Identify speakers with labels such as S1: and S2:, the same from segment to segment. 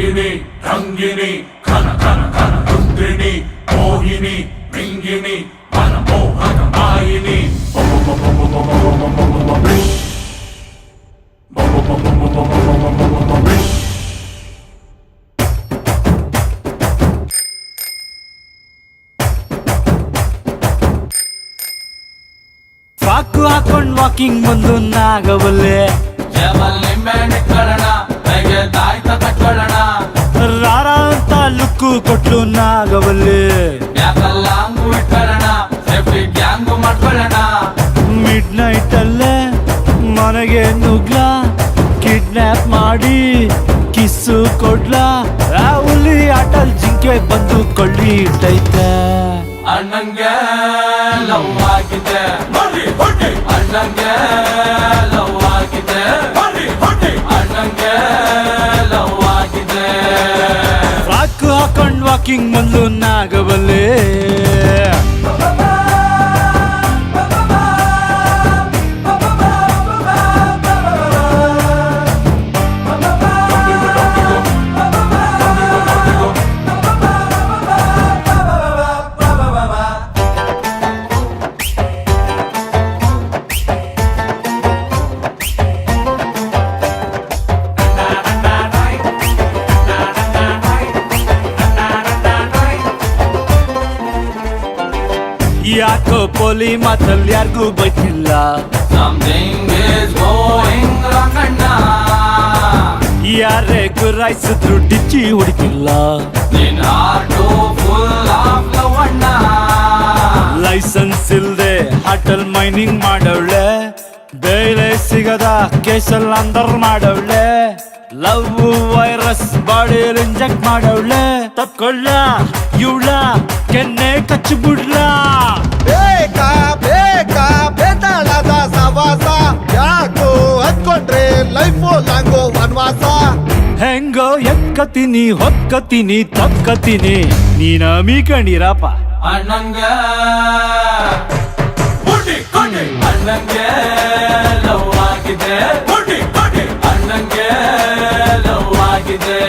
S1: ರಂಗಿನಿ ರಂಗಿನಿ ಘನ ಘನ ಘನ ರುದ್ರಿಣಿ ಮೋಹಿನಿ ಮಿಂಗಿನಿ ಮನ ಮೋಹನ ಮಾಯಿನಿ
S2: ಫ್ರಾಕು ಹಾಕೊಂಡ್ ವಾಕಿಂಗ್ ಬಂದು ನಾಗವಲ್ಲೆ ರಾರ ಅಂತ ಲುಕ್ಕು ಕೊಟ್ಲು ನಾಗವಲ್ಲೆ ಮಿಡ್ ನೈಟ್ ಅಲ್ಲೇ ಮನೆಗೆ ನುಗ್ಲ ಕಿಡ್ನಾಪ್ ಮಾಡಿ ಕಿಸ್ಸು ಕೊಡ್ಲಾ ಆ ಹುಲಿ ಆಟಲ್ ಜಿಂಕೆ ಬಂದು ಕೊಳ್ಳಿ ಇಟ್ಟೈತೆ
S3: ಅಣ್ಣಂಗೆ ಲವ್ ಆಗಿದೆ ಅಣ್ಣಂಗೆ ಲವ್ ಆಗಿದೆ ಅಣ್ಣಂಗೆ ಲವ್ ಆಗಿದೆ
S2: ಫ್ರಾಕು ಹಾಕೊಂಡ್ ವಾಕಿಂಗ್ ಬಂದು ನಾಗವಲ್ಲೆ ಯಾಕೋ ಪೋಲಿ ಮಾತಲ್ಲಿ ಯಾರಿಗೂ ಬೈತಿಲ್ಲ
S3: Something is going wrong ಅಣ್ಣ
S2: ಯಾರೇ ಗುರಾಯಿಸಿದ್ರು ಡಿಚ್ಚಿ ಹೊಡಿತಿಲ್ಲ
S3: ನಿನ್ ಹಾರ್ಟು ಫುಲ್ ಆಫ್ ಲವ್ ಅಣ್ಣ
S2: ಲೈಸೆನ್ಸ್ ಇಲ್ದೆ ಹಾಟಲ್ ಮೈನಿಂಗ್ ಮಾಡವಳೆ ಬೇಳೆ ಸಿಗದ ಕೇಸಲ್ ಅಂದರ್ ಮಾಡವಳೆ ಲವ್ ವೈರಸ್ ಬಾಡಿಯಲ್ಲಿ ಇಂಜೆಕ್ಟ್ ಮಾಡವಳೆ ತಪ್ಕೊಳ್ಳ ಇವಳ ಕೆನ್ನೆ ಕಚ್ಚಿ ಬಿಡ್ಲ
S4: ಬೇಕಾ ಬೇಕಾ ಬೇತಾಳದ ಸವಾಸ ಯಾಕೋ ಅಂದ್ಕೊಂಡ್ರೆ ಲೈಫು ಲಾಂಗೋ ವನವಾಸ
S2: ಹೆಂಗೋ ಎಕ್ಕತೀನಿ ಹೊಕ್ಕತೀನಿ ತಕ್ಕತೀನಿ ನೀನ ಮೀಕಣಿರಪ್ಪ
S3: ಅಣ್ಣಂಗೆ ಅಣ್ಣಂಗೆ ಲವ್ ಆಗಿದೆ ಅಣ್ಣಂಗೆ ಲವ್ ಆಗಿದೆ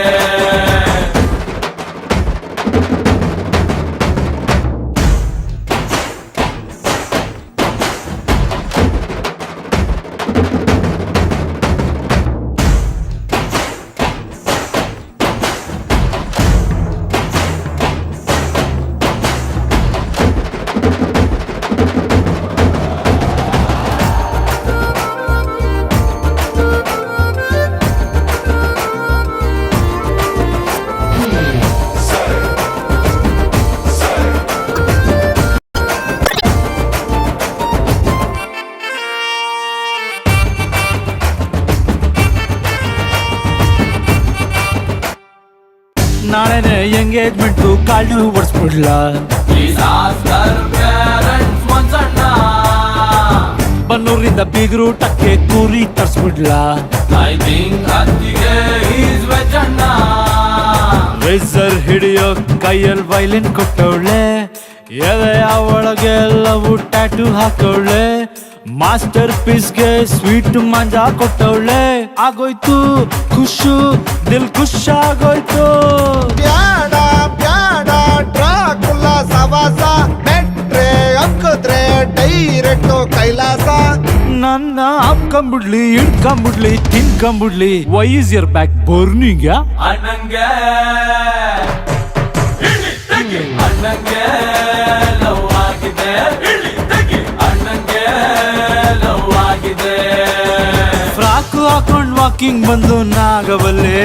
S2: ನಾಳೆನೆ ಎಂಗೇಜ್ಮೆಂಟು ಕಾಳು ಓಡಿಸ್ಬಿಡ್ಲ
S3: Please ask her parents once ಅಣ್ಣ
S2: ಬನ್ನೂರಿಂದ ಬೀಗರೂಟಕ್ಕೆ ಕೂರಿ ತರ್ಸ್ಬಿಡ್ಲ
S3: I think ಅತ್ತಿಗೆ is veg ಅಣ್ಣ
S2: ರೇಸರ್ ಹಿಡಿಯೋ ಕೈಯಲ್ಲಿ ವೈಲಿನ್ ಕೊಟ್ಟವಳೆ ಎದೆಯ ಒಳಗೆ ಎಲ್ಲವೂ ಟ್ಯಾಟೂ ಹಾಕವಳೆ ಮಾಸ್ಟರ್ ಪೀಸ್ಗೆ ಸ್ವೀಟ್ ಮಂಜಾ ಕೊಟ್ಟವಳೆ ಆಗೋಯ್ತು ಖುಷು ದಿಲ್ ಖುಷ್ ಆಗೋಯ್ತು
S4: ಬ್ಯಾಡ ಬ್ಯಾಡ ಡ್ರಾಕುಲ ಸವಾಸ ಮೆಟ್ರೆ ಅಂಕದ್ರೆ ಡೈರೆಕ್ಟ್ ಕೈಲಾಸ
S2: ನನ್ನ ಹಾಕೊಂಬಿಡ್ಲಿ ಹಿಡ್ಕೊಂಬಿಡ್ಲಿ ತಿನ್ಕೊಂಬಿಡ್ಲಿ why is your back burning
S3: ಅಣ್ಣಂಗೆ ಅಣ್ಣಂಗೆ ಲವ್ ಆಗಿದೆ ಅಣ್ಣಂಗೆ ಲವ್ ಆಗಿದೆ
S2: ಫ್ರಾಕು ಹಾಕೊಂಡ್ ವಾಕಿಂಗ್ ಬಂದು ನಾಗವಲ್ಲೆ